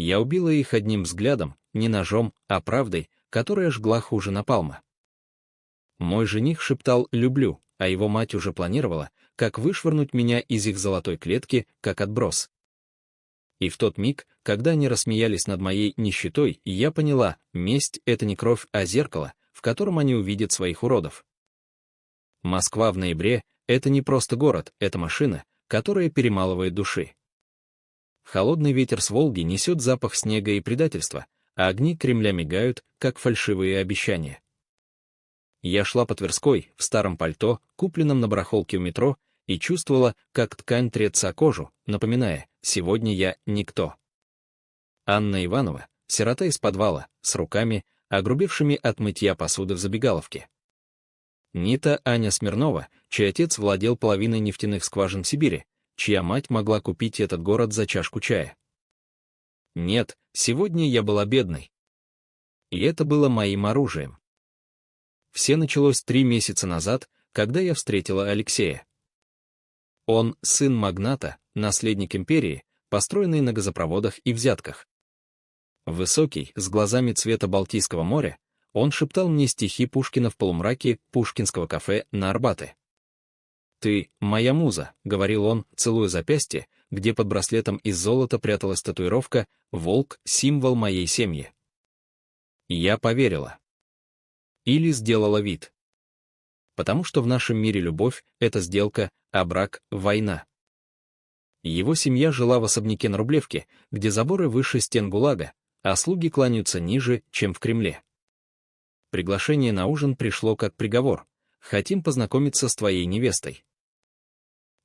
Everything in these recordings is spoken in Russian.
Я убила их одним взглядом, не ножом, а правдой, которая жгла хуже напалма. Мой жених шептал «люблю», а его мать уже планировала, как вышвырнуть меня из их золотой клетки, как отброс. И в тот миг, когда они рассмеялись над моей нищетой, я поняла, месть — это не кровь, а зеркало, в котором они увидят своих уродов. Москва в ноябре — это не просто город, это машина, которая перемалывает души. Холодный ветер с Волги несет запах снега и предательства, а огни Кремля мигают, как фальшивые обещания. Я шла по Тверской, в старом пальто, купленном на барахолке у метро, и чувствовала, как ткань трется о кожу, напоминая, сегодня я никто. Анна Иванова, сирота из подвала, с руками, огрубевшими от мытья посуды в забегаловке. Нита Аня Смирнова, чей отец владел половиной нефтяных скважин Сибири, чья мать могла купить этот город за чашку чая. Нет, сегодня я была бедной. И это было моим оружием. Все началось 3 месяца назад, когда я встретила Алексея. Он — сын магната, наследник империи, построенный на газопроводах и взятках. Высокий, с глазами цвета Балтийского моря, он шептал мне стихи Пушкина в полумраке пушкинского кафе на Арбате. «Ты — моя муза», — говорил он, целуя запястье, где под браслетом из золота пряталась татуировка «Волк — символ моей семьи». Я поверила. Или сделала вид. Потому что в нашем мире любовь — это сделка, а брак — война. Его семья жила в особняке на Рублевке, где заборы выше стен ГУЛАГа, а слуги кланяются ниже, чем в Кремле. Приглашение на ужин пришло как приговор. Хотим познакомиться с твоей невестой.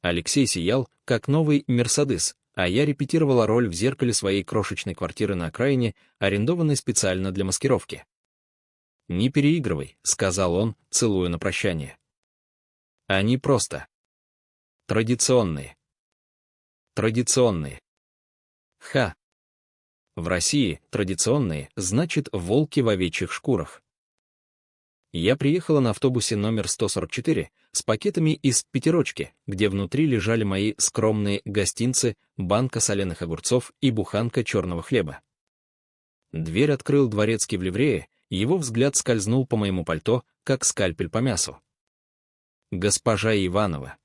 Алексей сиял, как новый «Мерседес», а я репетировала роль в зеркале своей крошечной квартиры на окраине, арендованной специально для маскировки. «Не переигрывай», — сказал он, целуя на прощание. «Они просто традиционные. Традиционные. Ха. В России традиционные значит волки в овечьих шкурах». Я приехала на автобусе номер 144 с пакетами из «Пятерочки», где внутри лежали мои скромные гостинцы, банка соленых огурцов и буханка черного хлеба. Дверь открыл дворецкий в ливрее, его взгляд скользнул по моему пальто, как скальпель по мясу. «Госпожа Иванова?»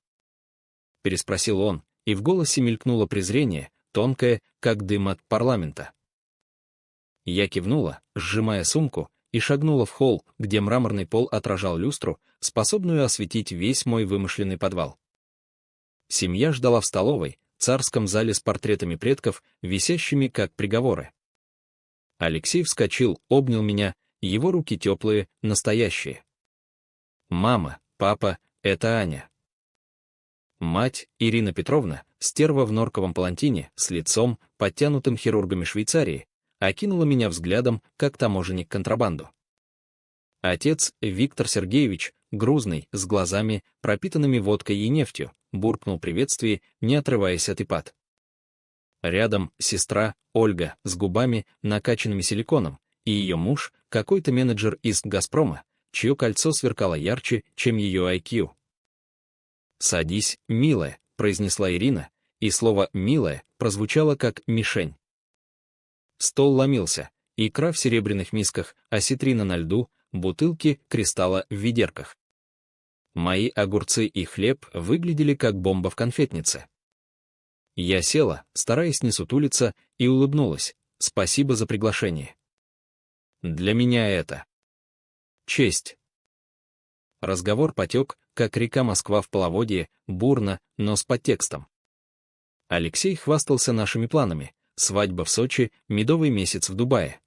— переспросил он, и в голосе мелькнуло презрение, тонкое, как дым от парламента. Я кивнула, сжимая сумку, и шагнула в холл, где мраморный пол отражал люстру, способную осветить весь мой вымышленный подвал. Семья ждала в столовой, царском зале с портретами предков, висящими как приговоры. Алексей вскочил, обнял меня, его руки теплые, настоящие. «Мама, папа, это Аня». Мать, Ирина Петровна, стерва в норковом палантине, с лицом, подтянутым хирургами Швейцарии, окинула меня взглядом, как таможенник контрабанду. Отец, Виктор Сергеевич, грузный, с глазами, пропитанными водкой и нефтью, буркнул приветствие, не отрываясь от ипат. Рядом сестра, Ольга, с губами, накачанными силиконом, и ее муж, какой-то менеджер из «Газпрома», чье кольцо сверкало ярче, чем ее IQ. «Садись, милая», — произнесла Ирина, и слово «милая» прозвучало как «мишень». Стол ломился, икра в серебряных мисках, осетрина на льду, бутылки, кристалла в ведерках. Мои огурцы и хлеб выглядели как бомба в конфетнице. Я села, стараясь не сутулиться, и улыбнулась. «Спасибо за приглашение. Для меня это честь». Разговор потек, как река Москва в половодье, бурно, но с подтекстом. Алексей хвастался нашими планами: свадьба в Сочи, медовый месяц в Дубае.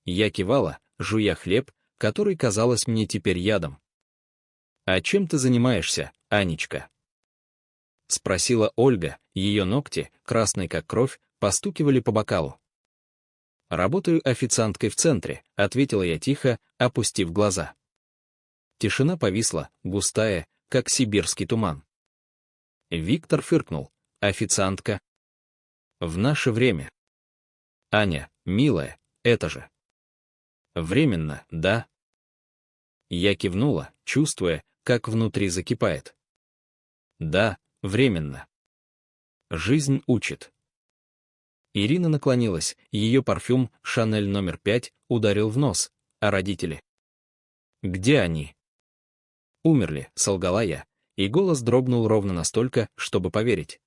Я кивала, жуя хлеб, который казалось мне теперь ядом. «А чем ты занимаешься, Анечка?» — спросила Ольга, ее ногти, красные как кровь, постукивали по бокалу. «Работаю официанткой в центре», — ответила я тихо, опустив глаза. Тишина повисла, густая, как сибирский туман. Виктор фыркнул. «Официантка? В наше время. Аня, милая, это же временно, да?» Я кивнула, чувствуя, как внутри закипает. «Да, временно. Жизнь учит». Ирина наклонилась, ее парфюм «Шанель номер 5» ударил в нос, а родители? Где они? Умерли, солгала я, и голос дрогнул ровно настолько, чтобы поверить.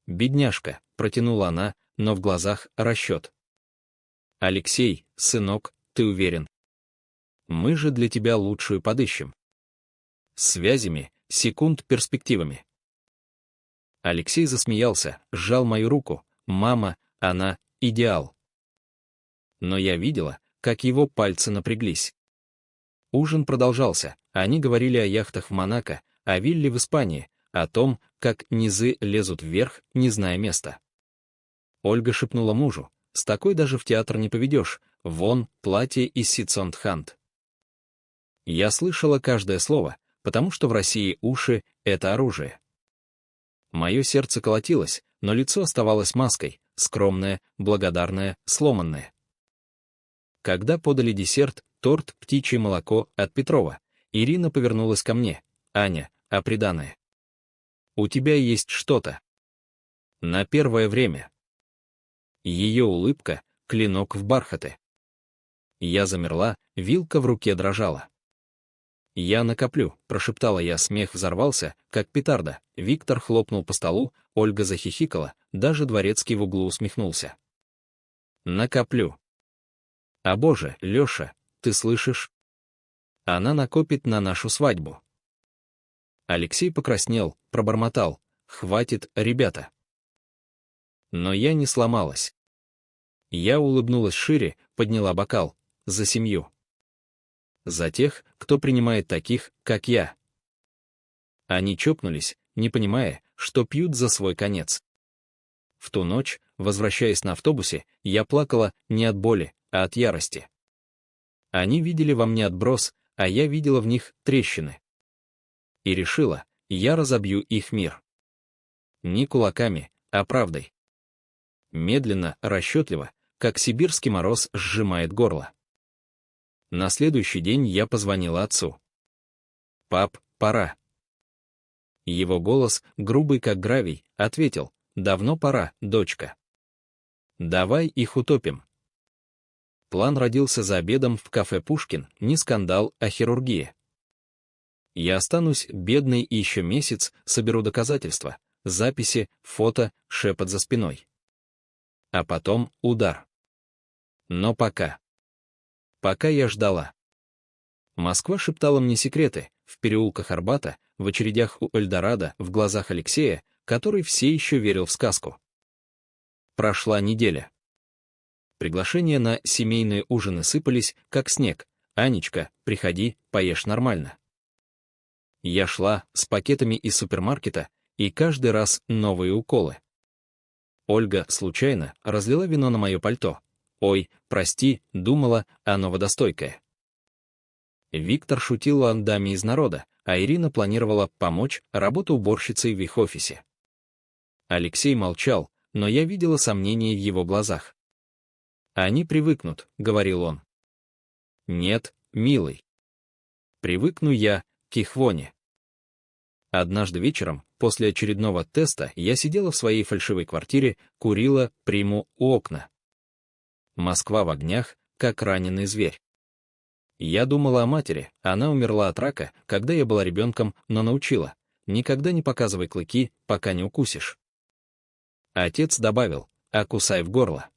Бедняжка, протянула она, но в глазах расчет. Алексей, сынок, ты уверен? Мы же для тебя лучшую подыщем. С связями, секунд перспективами. Алексей засмеялся, сжал мою руку. Мама, она — идеал. Но я видела, как его пальцы напряглись. Ужин продолжался, они говорили о яхтах в Монако, о вилле в Испании, о том, как низы лезут вверх, не зная места. Ольга шепнула мужу: «С такой даже в театр не поведешь, вон, платье из Ситсондхант». Я слышала каждое слово, потому что в России уши — это оружие. Мое сердце колотилось, но лицо оставалось маской, скромное, благодарное, сломанное. Когда подали десерт, торт «Птичье молоко» от Петрова, Ирина повернулась ко мне. «Аня, а приданое? У тебя есть что-то. На первое время». Ее улыбка — клинок в бархате. Я замерла, вилка в руке дрожала. «Я накоплю», — прошептала я, смех взорвался, как петарда. Виктор хлопнул по столу, Ольга захихикала, даже дворецкий в углу усмехнулся. «Накоплю». «А боже, Леша, ты слышишь? Она накопит на нашу свадьбу». Алексей покраснел, пробормотал: «Хватит, ребята». Но я не сломалась. Я улыбнулась шире, подняла бокал. За семью. За тех, кто принимает таких, как я. Они чокнулись, не понимая, что пьют за свой конец. В ту ночь, возвращаясь на автобусе, я плакала не от боли, а от ярости. Они видели во мне отброс, а я видела в них трещины. И решила, я разобью их мир. Не кулаками, а правдой. Медленно, расчетливо, как сибирский мороз сжимает горло. На следующий день я позвонила отцу. «Пап, пора». Его голос, грубый как гравий, ответил: «Давно пора, дочка. Давай их утопим». План родился за обедом в кафе «Пушкин», не скандал, а хирургия. Я останусь бедной и еще месяц соберу доказательства, записи, фото, шепот за спиной. А потом удар. Но пока я ждала. Москва шептала мне секреты, в переулках Арбата, в очередях у Эльдорадо, в глазах Алексея, который все еще верил в сказку. Прошла неделя. Приглашения на семейные ужины сыпались, как снег. «Анечка, приходи, поешь нормально». Я шла с пакетами из супермаркета, и каждый раз новые уколы. Ольга случайно разлила вино на мое пальто. «Ой, прости, думала, оно водостойкое». Виктор шутил о даме из народа, а Ирина планировала помочь работе уборщицей в их офисе. Алексей молчал, но я видела сомнения в его глазах. «Они привыкнут», — говорил он. «Нет, милый. Привыкну я к их воне». Однажды вечером, после очередного теста, я сидела в своей фальшивой квартире, курила приму у окна. Москва в огнях, как раненый зверь. Я думала о матери, она умерла от рака, когда я была ребенком, но научила: никогда не показывай клыки, пока не укусишь. Отец добавил: а кусай в горло.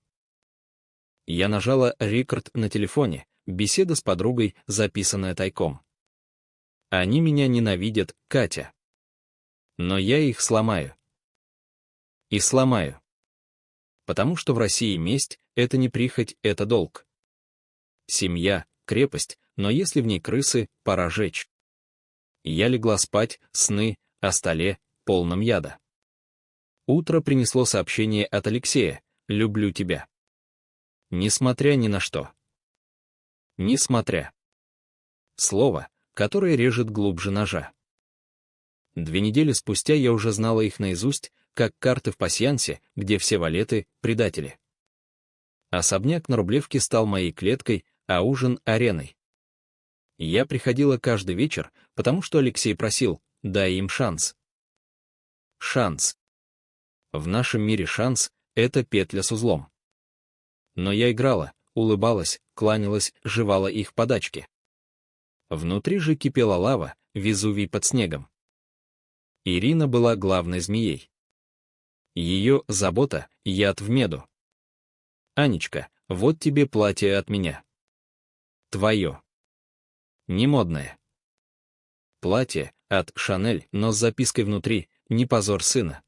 Я нажала рекорд на телефоне, беседа с подругой, записанная тайком. Они меня ненавидят, Катя. Но я их сломаю. И сломаю. Потому что в России месть — это не прихоть, это долг. Семья — крепость, но если в ней крысы, пора жечь. Я легла спать, сны о столе, полном яда. Утро принесло сообщение от Алексея: «Люблю тебя». Несмотря ни на что. Несмотря. Слово, которое режет глубже ножа. 2 недели спустя я уже знала их наизусть, как карты в пасьянсе, где все валеты — предатели. Особняк на Рублевке стал моей клеткой, а ужин — ареной. Я приходила каждый вечер, потому что Алексей просил: дай им шанс. Шанс. В нашем мире шанс это петля с узлом. Но я играла, улыбалась, кланялась, жевала их подачки. Внутри же кипела лава, Везувий под снегом. Ирина была главной змеей. Ее забота — яд в меду. «Анечка, вот тебе платье от меня. Твое. Не модное. Платье от Шанель, но с запиской внутри «Не позор сына».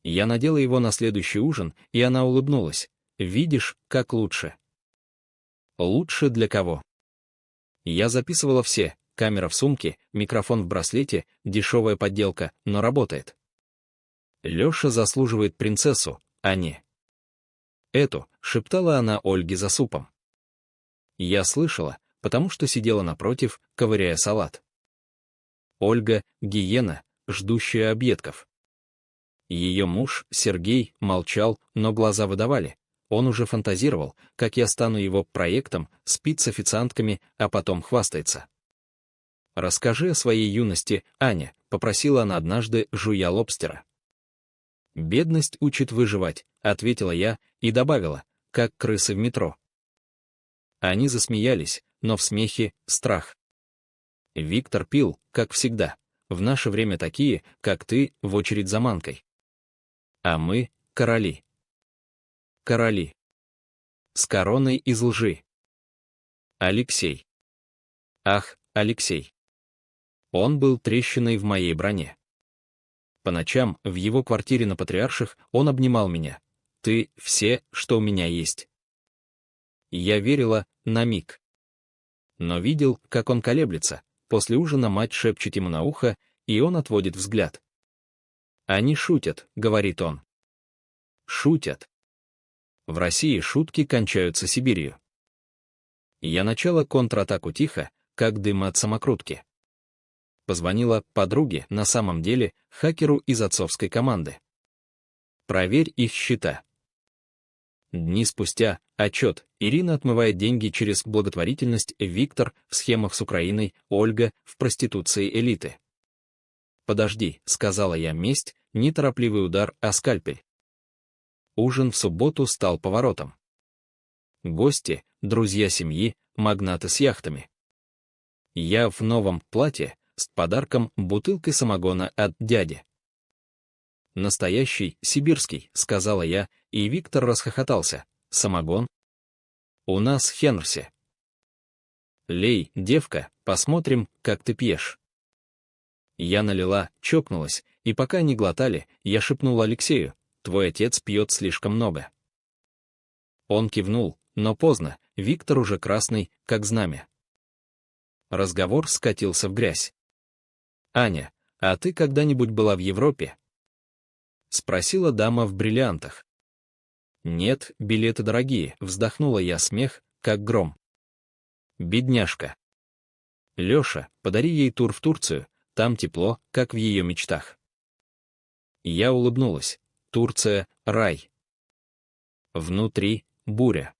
Я надела его на следующий ужин, и она улыбнулась. «Видишь, как лучше». Лучше для кого? Я записывала все: камера в сумке, микрофон в браслете, дешевая подделка, но работает. Леша заслуживает принцессу, а не эту, шептала она Ольге за супом. Я слышала, потому что сидела напротив, ковыряя салат. Ольга — гиена, ждущая объедков. Ее муж, Сергей, молчал, но глаза выдавали. Он уже фантазировал, как я стану его проектом, спит с официантками, а потом хвастается. «Расскажи о своей юности, Аня», — попросила она однажды, жуя лобстера. «Бедность учит выживать», — ответила я и добавила, как крысы в метро. Они засмеялись, но в смехе — страх. Виктор пил, как всегда. В наше время такие, как ты, в очередь за манкой. А мы — короли. Короли. С короной из лжи. Алексей. Ах, Алексей. Он был трещиной в моей броне. По ночам, в его квартире на Патриарших, он обнимал меня. «Ты — все, что у меня есть». Я верила на миг. Но видел, как он колеблется. После ужина мать шепчет ему на ухо, и он отводит взгляд. «Они шутят», — говорит он. Шутят. В России шутки кончаются Сибирью. Я начала контратаку тихо, как дым от самокрутки. Позвонила подруге, на самом деле, хакеру из отцовской команды. Проверь их счета. Дни спустя, отчет: Ирина отмывает деньги через благотворительность, Виктор в схемах с Украиной, Ольга в проституции элиты. «Подожди», — сказала я, — месть, неторопливый удар, а скальпель. Ужин в субботу стал поворотом. Гости, друзья семьи, магнаты с яхтами. Я в новом платье, с подарком, бутылкой самогона от дяди. «Настоящий, сибирский», — сказала я, и Виктор расхохотался. «Самогон? У нас Хенрси». «Лей, девка, посмотрим, как ты пьешь». Я налила, чокнулась, и пока они глотали, я шепнула Алексею: «Твой отец пьет слишком много». Он кивнул, но поздно, Виктор уже красный, как знамя. Разговор скатился в грязь. «Аня, а ты когда-нибудь была в Европе?» — спросила дама в бриллиантах. «Нет, билеты дорогие», — вздохнула я, смех, как гром. «Бедняжка. Леша, подари ей тур в Турцию, там тепло, как в ее мечтах». Я улыбнулась. Турция — рай. Внутри — буря.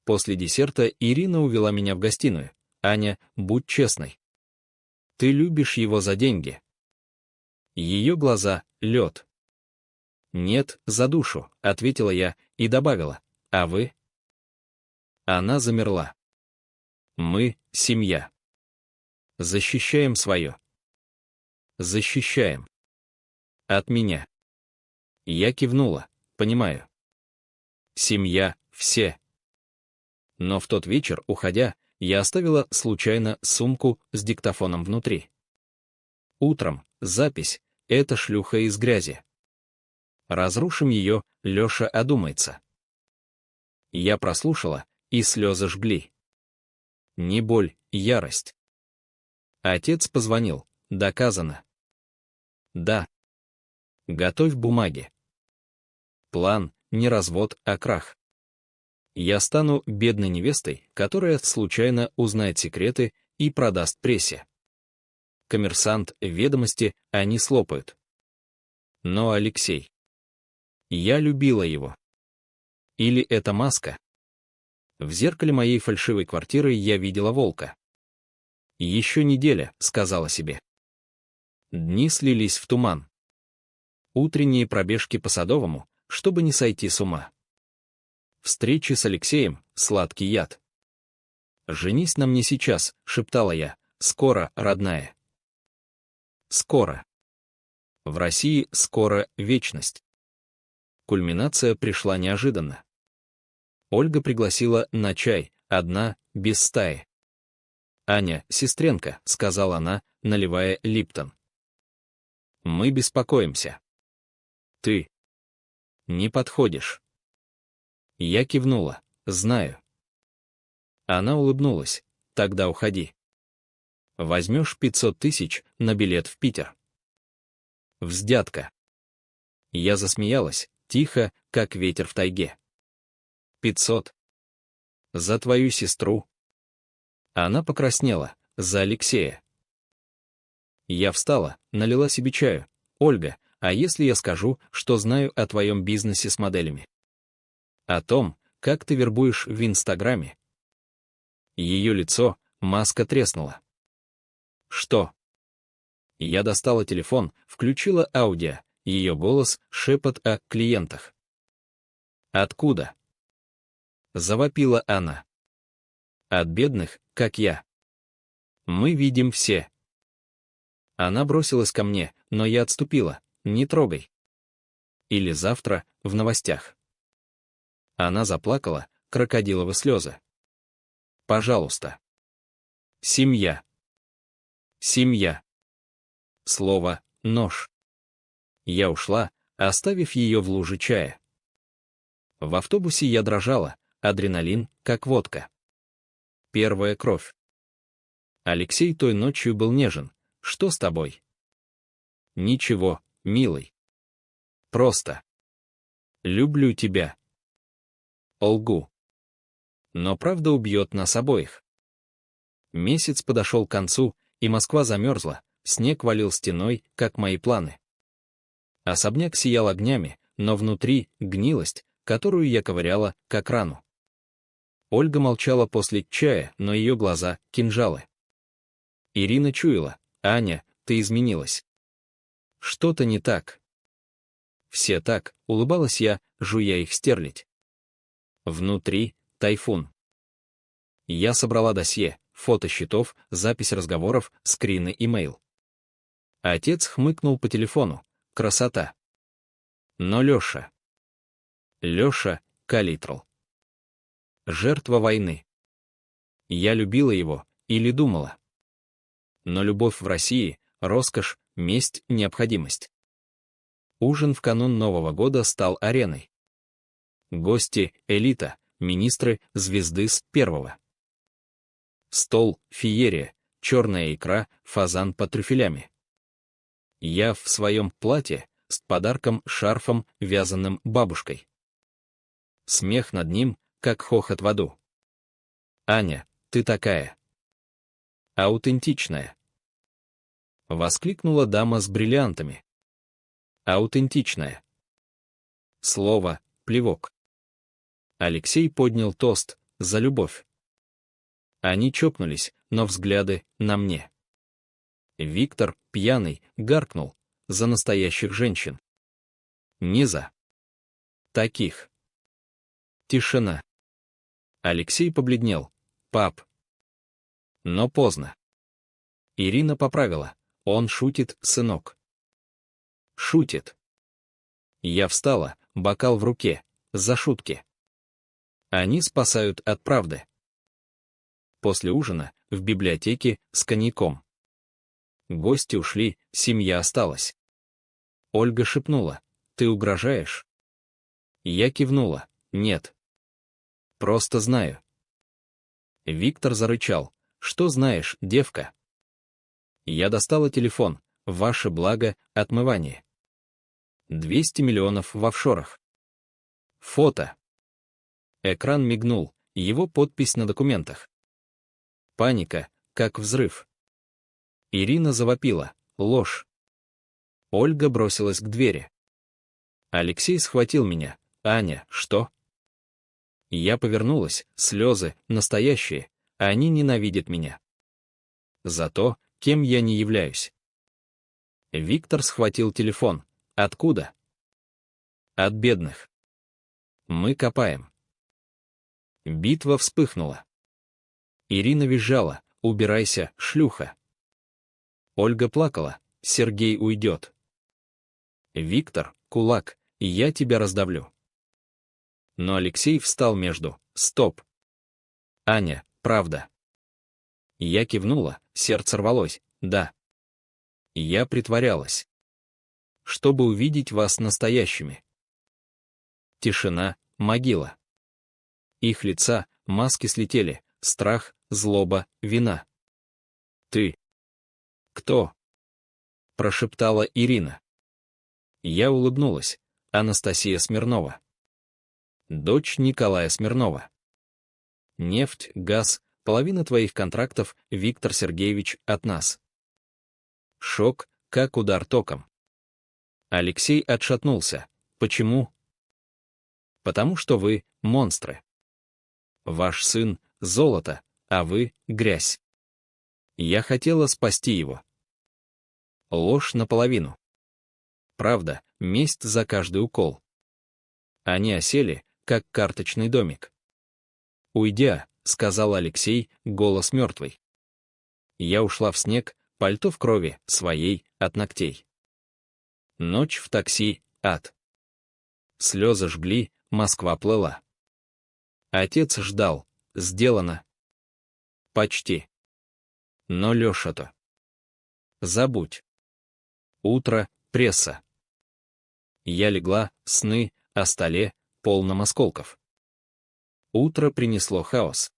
После десерта Ирина увела меня в гостиную. «Аня, будь честной. Ты любишь его за деньги». Ее глаза — лед. «Нет, за душу», — ответила я и добавила: «А вы?» Она замерла. «Мы — семья. Защищаем свое. Защищаем. От меня». Я кивнула. «Понимаю. Семья — все». Но в тот вечер, уходя, я оставила случайно сумку с диктофоном внутри. Утром запись: «Это шлюха из грязи. Разрушим ее, Леша одумается». Я прослушала, и слезы жгли. Не боль, ярость. Отец позвонил. Доказано. Да. Готовь бумаги. План — не развод, а крах. Я стану бедной невестой, которая случайно узнает секреты и продаст прессе. Коммерсант, Ведомости, они слопают. Но Алексей. Я любила его. Или это маска? В зеркале моей фальшивой квартиры я видела волка. «Еще неделя», — сказала себе. Дни слились в туман. Утренние пробежки по Садовому, чтобы не сойти с ума. Встречи с Алексеем — сладкий яд. «Женись на мне сейчас», — шептала я, — «скоро, родная». Скоро. В России скоро вечность. Кульминация пришла неожиданно. Ольга пригласила на чай, одна, без стаи. «Аня, сестренка», — сказала она, наливая липтон. «Мы беспокоимся. Ты не подходишь». Я кивнула. «Знаю». Она улыбнулась. «Тогда уходи. Возьмешь 500 тысяч на билет в Питер». Вздятка. Я засмеялась, тихо, как ветер в тайге. 500. За твою сестру. Она покраснела. За Алексея. Я встала, налила себе чаю. «Ольга, а если я скажу, что знаю о твоем бизнесе с моделями? О том, как ты вербуешь в Инстаграме?» Ее лицо, маска треснула. «Что?» Я достала телефон, включила аудио, ее голос — шепот о клиентах. «Откуда?» Завопила она. «От бедных, как я. Мы видим все». Она бросилась ко мне, но я отступила. «Не трогай». Или завтра, в новостях. Она заплакала, крокодиловы слезы. «Пожалуйста». Семья. Семья. Слово «нож». Я ушла, оставив ее в луже чая. В автобусе я дрожала, адреналин, как водка. Первая кровь. Алексей той ночью был нежен. «Что с тобой?» «Ничего, милый. Просто. Люблю тебя». Лгу. Но правда убьет нас обоих. Месяц подошел к концу, и Москва замерзла, снег валил стеной, как мои планы. Особняк сиял огнями, но внутри — гнилость, которую я ковыряла, как рану. Ольга молчала после чая, но ее глаза — кинжалы. Ирина чуяла. «Аня, ты изменилась. Что-то не так». «Все так», — улыбалась я, жуя их стерлядь. Внутри — тайфун. Я собрала досье, фото счетов, запись разговоров, скрины, имейл. Отец хмыкнул по телефону. Красота. Но Леша. Леша — калитрал. Жертва войны. Я любила его, или думала. Но любовь в России — роскошь, месть, необходимость. Ужин в канун Нового года стал ареной. Гости — элита, министры — звезды с первого. Стол — феерия, черная икра, фазан под трюфелями. Я в своем платье, с подарком, шарфом, вязаным бабушкой. Смех над ним, как хохот в аду. «Аня, ты такая аутентичная!» Воскликнула дама с бриллиантами. Аутентичная. Слово — плевок. Алексей поднял тост за любовь. Они чокнулись, но взгляды на мне. Виктор, пьяный, гаркнул. За настоящих женщин. Не за таких. Тишина. Алексей побледнел. «Пап». Но поздно. Ирина поправила. «Он шутит, сынок». Шутит. Я встала, бокал в руке, за шутки. Они спасают от правды. После ужина, в библиотеке, с коньяком. Гости ушли, семья осталась. Ольга шепнула. «Ты угрожаешь?» Я кивнула. «Нет. Просто знаю». Виктор зарычал. «Что знаешь, девка?» Я достала телефон. «Ваше благо, отмывание. 200 миллионов в офшорах». Фото. Экран мигнул, его подпись на документах. Паника, как взрыв. Ирина завопила. «Ложь». Ольга бросилась к двери. Алексей схватил меня. «Аня, что?» Я повернулась, слезы, настоящие, они ненавидят меня. За то, кем я не являюсь. Виктор схватил телефон. «Откуда?» От бедных. Мы копаем. Битва вспыхнула. Ирина визжала: «Убирайся, шлюха!» Ольга плакала: «Сергей уйдет!» Виктор: «Кулак, я тебя раздавлю!» Но Алексей встал между: «Стоп! Аня, правда!» Я кивнула, сердце рвалось: «Да». Я притворялась, чтобы увидеть вас настоящими. Тишина, могила. Их лица, маски слетели, страх, злоба, вина. «Ты кто?» — прошептала Ирина. Я улыбнулась. Анастасия Смирнова. Дочь Николая Смирнова. Нефть, газ, половина твоих контрактов, Виктор Сергеевич, от нас. Шок, как удар током. Алексей отшатнулся. Почему? Потому что вы — монстры. Ваш сын — золото, а вы — грязь. Я хотела спасти его. Ложь наполовину. Правда, месть за каждый укол. Они осели, как карточный домик. «Уйдя», — сказал Алексей, голос мертвый. Я ушла в снег, пальто в крови, своей, от ногтей. Ночь в такси, ад. Слезы жгли, Москва плыла. Отец ждал, сделано. Почти. Но Леша-то. Забудь. Утро, пресса. Я легла, сны, о столе, полном осколков. Утро принесло хаос.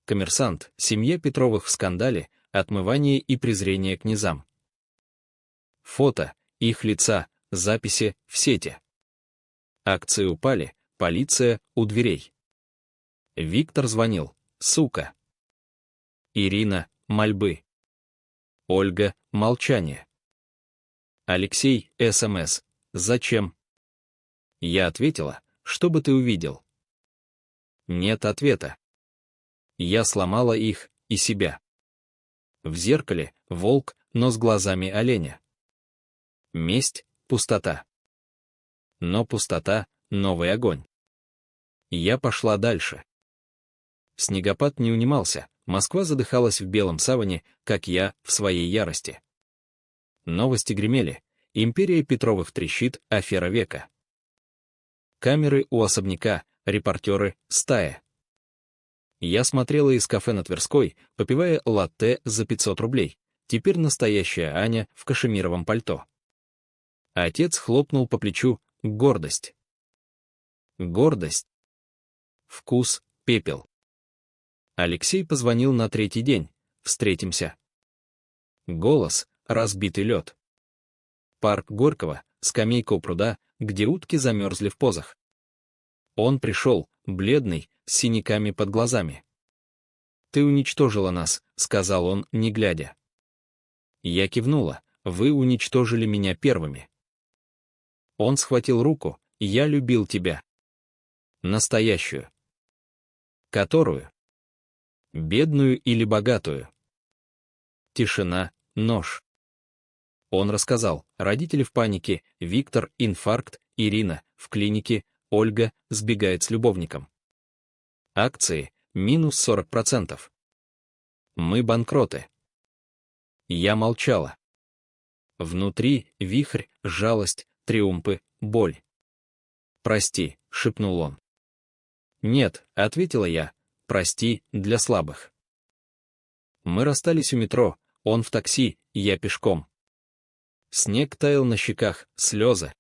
Коммерсант, семья Петровых в скандале, отмывание и презрение к низам. Фото, их лица, записи в сети. Акции упали, полиция у дверей. Виктор звонил: «Сука». Ирина — мольбы. Ольга — молчание. Алексей — СМС: «Зачем?» Я ответила: «Чтобы ты увидел». Нет ответа. Я сломала их и себя. В зеркале — волк, но с глазами оленя. Месть — пустота. Но пустота — новый огонь. Я пошла дальше. Снегопад не унимался, Москва задыхалась в белом саване, как я, в своей ярости. Новости гремели: империя Петровых трещит, афера века. Камеры у особняка, репортеры, стая. Я смотрела из кафе на Тверской, попивая латте за 500 рублей, теперь настоящая Аня в кашемировом пальто. Отец хлопнул по плечу: «Гордость». Гордость. Вкус, пепел. Алексей позвонил на третий день: «Встретимся». Голос, разбитый лед. Парк Горького, скамейка у пруда, где утки замерзли в позах. Он пришел, бледный, с синяками под глазами. «Ты уничтожила нас», — сказал он, не глядя. Я кивнула: «Вы уничтожили меня первыми». Он схватил руку: «Я любил тебя». Настоящую. Которую? Бедную или богатую? Тишина, нож. Он рассказал: родители в панике, Виктор — инфаркт, Ирина — в клинике, Ольга сбегает с любовником. Акции — минус 40%. Мы банкроты. Я молчала. Внутри вихрь, жалость, триумфы, боль. «Прости», — шепнул он. «Нет», — ответила я, — «прости, для слабых». Мы расстались у метро, он в такси, я пешком. Снег таял на щеках, слезы.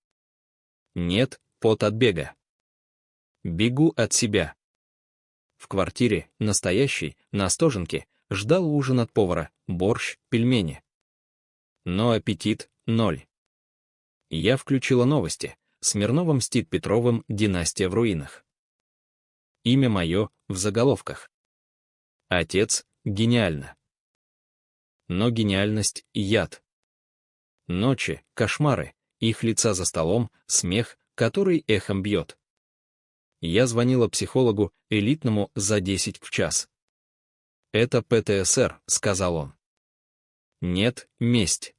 Нет, пот от бега. Бегу от себя. В квартире, настоящей, на Остоженке, ждал ужин от повара, борщ, пельмени. Но аппетит — ноль. Я включила новости: Смирнова мстит Петровым, династия в руинах. Имя мое в заголовках. Отец — гениально. Но гениальность — яд. Ночи, кошмары, их лица за столом, смех, который эхом бьет. Я звонила психологу, элитному, за 10 в час. «Это ПТСР», — сказал он. «Нет, месть».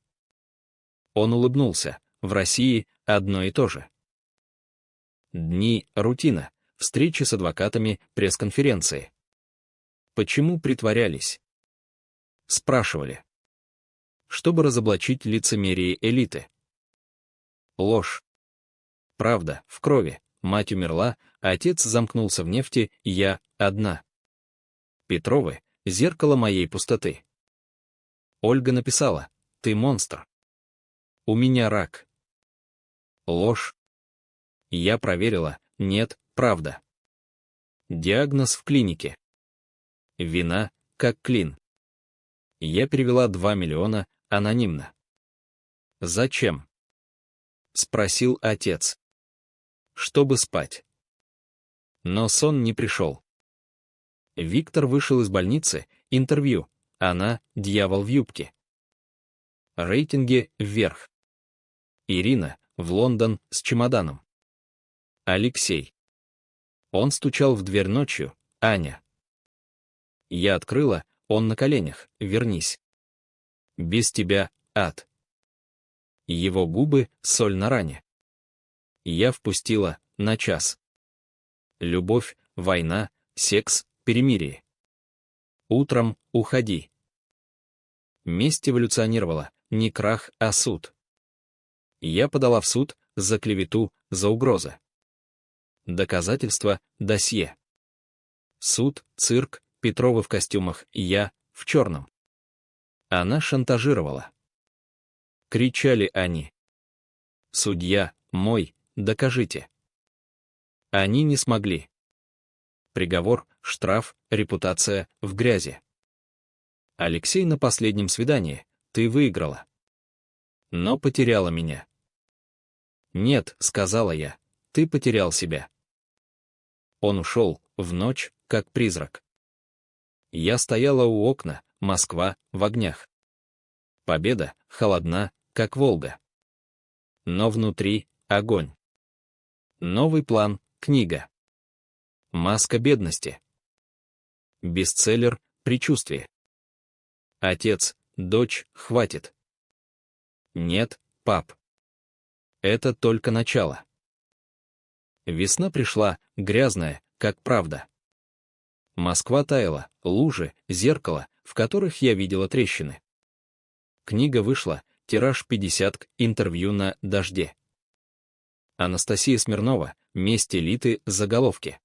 Он улыбнулся: «В России одно и то же». Дни, рутина, встречи с адвокатами, пресс-конференции. Почему притворялись? Спрашивали. Чтобы разоблачить лицемерие элиты. Ложь. Правда, в крови. Мать умерла, отец замкнулся в нефти, я одна. Петровы — зеркало моей пустоты. Ольга написала: «Ты монстр. У меня рак». Ложь. Я проверила, нет, правда. Диагноз в клинике. Вина, как клин. Я перевела 2 миллиона, анонимно. «Зачем?» — спросил отец. «Чтобы спать». Но сон не пришел. Виктор вышел из больницы, интервью, она — дьявол в юбке. Рейтинги вверх. Ирина в Лондон с чемоданом. Алексей. Он стучал в дверь ночью, Аня. Я открыла, он на коленях, вернись. Без тебя, ад. Его губы — соль на ране. Я впустила на час. Любовь, война, секс, перемирие. Утром уходи. Месть эволюционировала, не крах, а суд. Я подала в суд за клевету, за угрозы. Доказательства, досье. Суд, цирк, Петровы в костюмах, я в черном. Она шантажировала. Кричали они. Судья, мой, докажите. Они не смогли. Приговор, штраф, репутация в грязи. Алексей на последнем свидании, ты выиграла. Но потеряла меня. Нет, сказала я, ты потерял себя. Он ушел, в ночь, как призрак. Я стояла у окна, Москва, в огнях. Победа, холодна, как Волга. Но внутри — огонь. Новый план, книга. Маска бедности. Бестселлер, предчувствие. Отец, дочь, хватит. Нет, пап. Это только начало. Весна пришла, грязная, как правда. Москва таяла, лужи, зеркала, в которых я видела трещины. Книга вышла, тираж 50, интервью на «Дожде». Анастасия Смирнова, «Месть элиты», заголовки.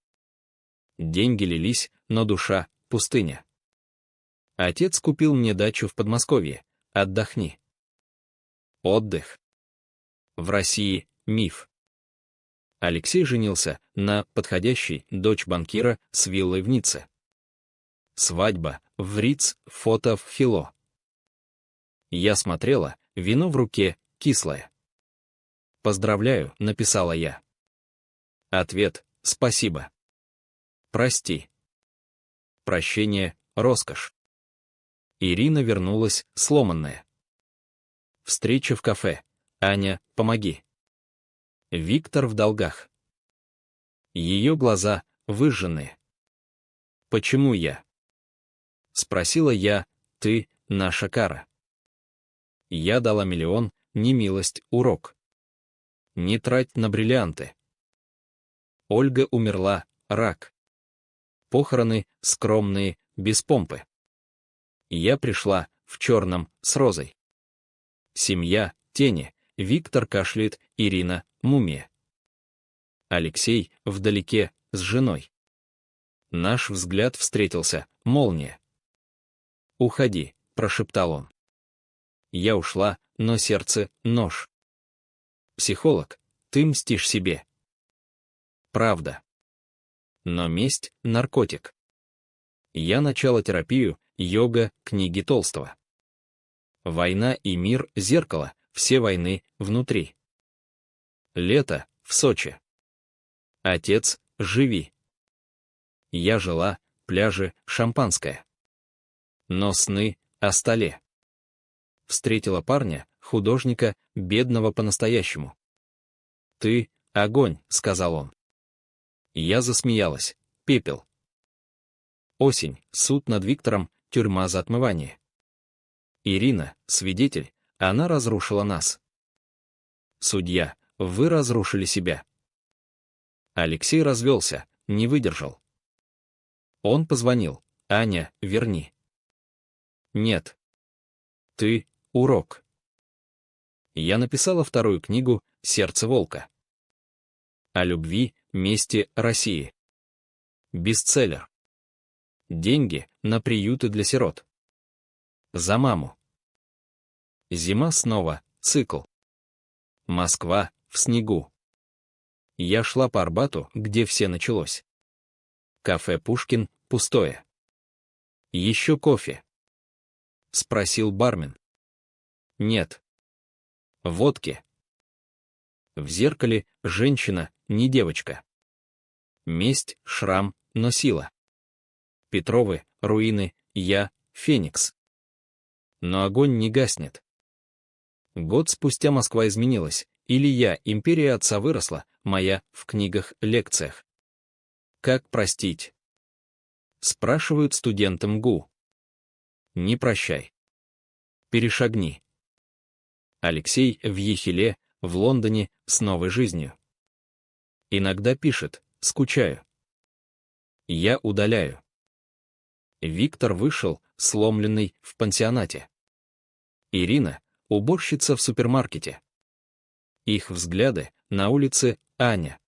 Деньги лились, но душа — пустыня. Отец купил мне дачу в Подмосковье. Отдохни. Отдых. В России — миф. Алексей женился на подходящей, дочь банкира, с виллой в Ницце. Свадьба, в Риц, фото в Фило. Я смотрела, вино в руке, кислое. «Поздравляю», — написала я. Ответ: «Спасибо». Прости. Прощение — роскошь. Ирина вернулась, сломанная. Встреча в кафе. Аня, помоги. Виктор в долгах. Ее глаза выжженные. «Почему я?» — спросила я, «ты — наша кара». Я дала миллион, не милость, урок. Не трать на бриллианты. Ольга умерла, рак. Похороны скромные, без помпы. Я пришла в черном, с розой. Семья, тени, Виктор кашляет, Ирина, мумия. Алексей вдалеке, с женой. Наш взгляд встретился, молния. «Уходи», — прошептал он. Я ушла, но сердце — нож. Психолог, ты мстишь себе. Правда. Но месть — наркотик. Я начала терапию, йога, книги Толстого. Война и мир — зеркало, все войны внутри. Лето в Сочи. Отец, живи. Я жила, пляжи, шампанское. Но сны о столе. Встретила парня, художника, бедного по-настоящему. «Ты — огонь», — сказал он. Я засмеялась. Пепел. Осень, суд над Виктором, тюрьма за отмывание. Ирина, свидетель, она разрушила нас. Судья, вы разрушили себя. Алексей развелся, не выдержал. Он позвонил. «Аня, верни». «Нет. Ты — урок». Я написала вторую книгу «Сердце волка». О любви, мести, России. Бестселлер. Деньги на приюты для сирот. За маму. Зима снова, цикл. Москва, в снегу. Я шла по Арбату, где все началось. Кафе «Пушкин» пустое. «Еще кофе?» — спросил бармен. «Нет». «Водки?» В зеркале женщина, не девочка. Месть, шрам, но сила. Петровы, руины, я, Феникс. Но огонь не гаснет. Год спустя Москва изменилась, или я, империя отца выросла, моя, в книгах, лекциях. Как простить? Спрашивают студенты МГУ. Не прощай. Перешагни. Алексей в Ехеле, в Лондоне, с новой жизнью. Иногда пишет: скучаю. Я удаляю. Виктор вышел, сломленный, в пансионате. Ирина — уборщица в супермаркете. Их взгляды, на улице, Аня.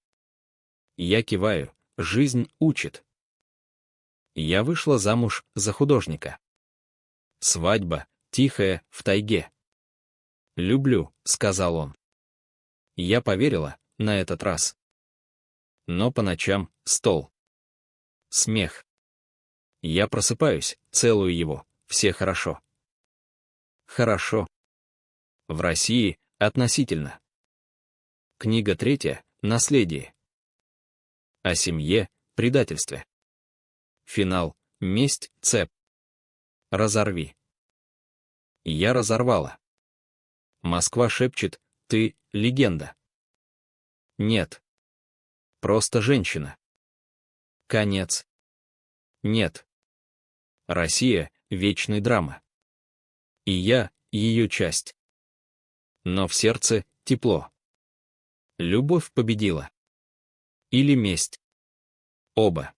Я киваю, жизнь учит. Я вышла замуж за художника. Свадьба, тихая, в тайге. «Люблю», — сказал он. Я поверила, на этот раз. Но по ночам — стол. Смех. Я просыпаюсь, целую его, все хорошо. Хорошо. В России — относительно. Книга 3 «Наследие». О семье, предательстве. Финал — месть, цепь. Разорви. Я разорвала. Москва шепчет: ты — легенда. Нет. Просто женщина. Конец. Нет. Россия — вечная драма. И я — ее часть. Но в сердце тепло. Любовь победила. Или месть. Оба.